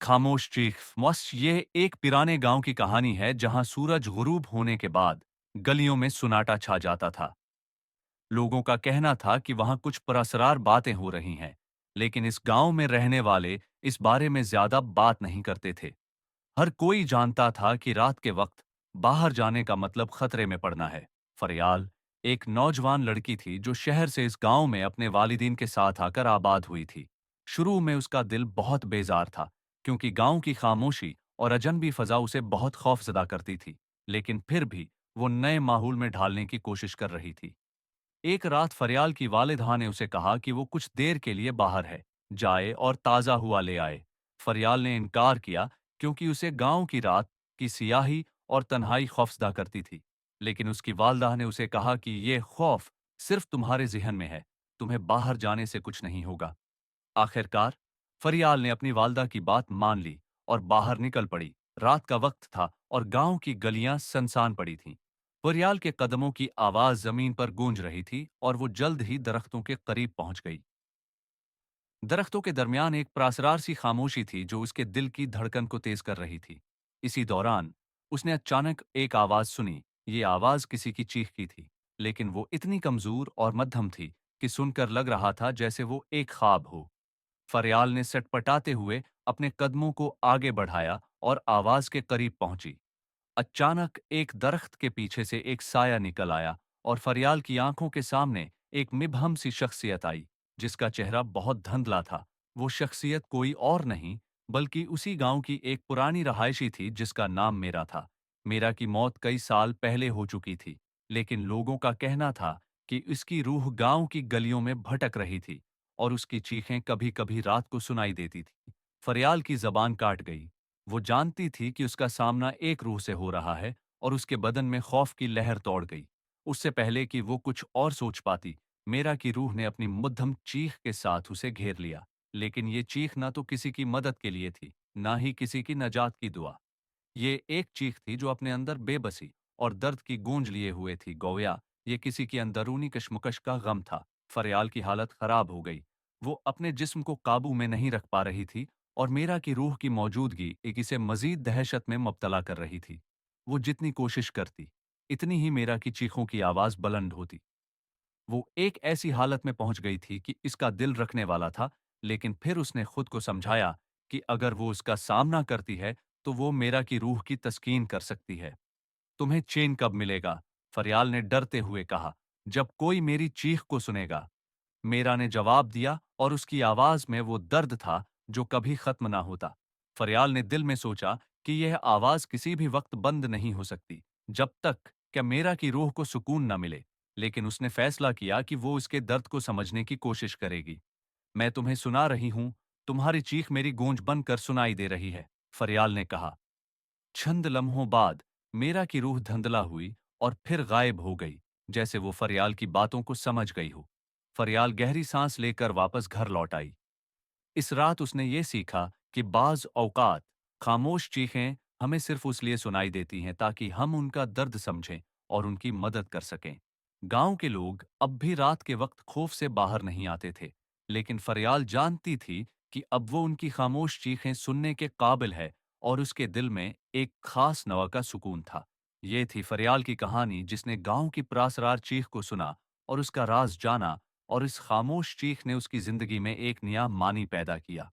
खामोश चीख मस्त ये एक पुराने गांव की कहानी है जहां सूरज गुरूब होने के बाद गलियों में सुनाटा छा जाता था। लोगों का कहना था कि वहां कुछ पुरस्कार बातें हो रही हैं, लेकिन इस गांव में रहने वाले इस बारे में ज्यादा बात नहीं करते थे। हर कोई जानता था कि रात के वक्त बाहर जाने का मतलब खतरे में पड़ना है। फरियाल एक नौजवान लड़की थी जो शहर से इस गांव में अपने वालिदीन के साथ आकर आबाद हुई थी। शुरू में उसका दिल बहुत बेजार था, क्योंकि गांव की खामोशी और अजनबी फजा उसे बहुत खौफजदा करती थी। लेकिन फिर भी वो नए माहौल में ढालने की कोशिश कर रही थी। एक रात फरियाल की वालिदा ने उसे कहा कि वो कुछ देर के लिए बाहर है, जाए और ताज़ा हुआ ले आए। फरियाल ने इनकार किया, क्योंकि उसे गांव की रात की सियाही और तन्हाई खौफजदा करती थी। लेकिन उसकी वालिदा ने उसे कहा कि ये खौफ सिर्फ तुम्हारे जिहन में है, तुम्हें बाहर जाने से कुछ नहीं होगा। आखिरकार फरियाल ने अपनी वालिदा की बात मान ली और बाहर निकल पड़ी। रात का वक्त था और गांव की गलियां सुनसान पड़ी थीं। फरियाल के कदमों की आवाज जमीन पर गूंज रही थी और वो जल्द ही दरख्तों के करीब पहुंच गई। दरख्तों के दरमियान एक प्रासरार सी खामोशी थी जो उसके दिल की धड़कन को तेज कर रही थी। इसी दौरान उसने अचानक एक आवाज सुनी। ये आवाज किसी की चीख की थी, लेकिन वो इतनी कमजोर और मध्यम थी कि सुनकर लग रहा था जैसे वो एक ख्वाब हो। फरियाल ने सटपटाते हुए अपने कदमों को आगे बढ़ाया और आवाज के करीब पहुंची। अचानक एक दरख्त के पीछे से एक साया निकल आया और फरियाल की आंखों के सामने एक मिबहम सी शख्सियत आई, जिसका चेहरा बहुत धुंधला था। वो शख्सियत कोई और नहीं, बल्कि उसी गांव की एक पुरानी रहायशी थी जिसका नाम मेरा था। मेरा की मौत कई साल पहले हो चुकी थी, लेकिन लोगों का कहना था कि इसकी रूह गांव की गलियों में भटक रही थी और उसकी चीखें कभी-कभी रात को सुनाई देती थी। फरियाल की जबान काट गई। वो जानती थी कि उसका सामना एक रूह से हो रहा है और उसके बदन में खौफ की लहर दौड़ गई। उससे पहले कि वो कुछ और सोच पाती, मेरा की रूह ने अपनी मध्यम चीख के साथ उसे घेर लिया। लेकिन ये चीख ना तो किसी की मदद के लिए थी, ना ही किसी की नजात की दुआ। ये एक चीख थी जो अपने अंदर बेबसी और दर्द की गूंज लिए हुए थी। गोया ये किसी की अंदरूनी कशमकश का गम था। फरियाल की हालत खराब हो गई। वो अपने जिस्म को काबू में नहीं रख पा रही थी और मेरा की रूह की मौजूदगी एक इसे मजीद दहशत में मुब्तला कर रही थी। वो जितनी कोशिश करती, इतनी ही मेरा की चीखों की आवाज बुलंद होती। वो एक ऐसी हालत में पहुंच गई थी कि इसका दिल रखने वाला था, लेकिन फिर उसने खुद को समझाया कि अगर वो उसका सामना करती है, तो वो मेरा की रूह की तस्कीन कर सकती है। तुम्हें चैन कब मिलेगा? फरियाल ने डरते हुए कहा। जब कोई मेरी चीख को सुनेगा, मेरा ने जवाब दिया और उसकी आवाज में वो दर्द था जो कभी खत्म ना होता। फरियाल ने दिल में सोचा कि यह आवाज किसी भी वक्त बंद नहीं हो सकती, जब तक क्या मेरा की रूह को सुकून न मिले। लेकिन उसने फैसला किया कि वो उसके दर्द को समझने की कोशिश करेगी। मैं तुम्हें सुना रही हूं, तुम्हारी चीख मेरी गूंज बनकर सुनाई दे रही है, फरियाल ने कहा। चंद लम्हों बाद मेरा की रूह धंधला हुई और फिर गायब हो गई, जैसे वो फरियाल की बातों को समझ गई हो। फरियाल गहरी सांस लेकर वापस घर लौट आई। इस रात उसने ये सीखा कि बाज औकात खामोश चीखें हमें सिर्फ उसलिए सुनाई देती हैं ताकि हम उनका दर्द समझें और उनकी मदद कर सकें। गांव के लोग अब भी रात के वक्त खौफ से बाहर नहीं आते थे, लेकिन फरियाल जानती थी कि अब वो उनकी खामोश चीखें सुनने के काबिल है और उसके दिल में एक खास नवा का सुकून था। ये थी फरियाल की कहानी जिसने गांव की प्रासरार चीख को सुना और उसका राज जाना, और इस खामोश चीख ने उसकी जिंदगी में एक नया मानी पैदा किया।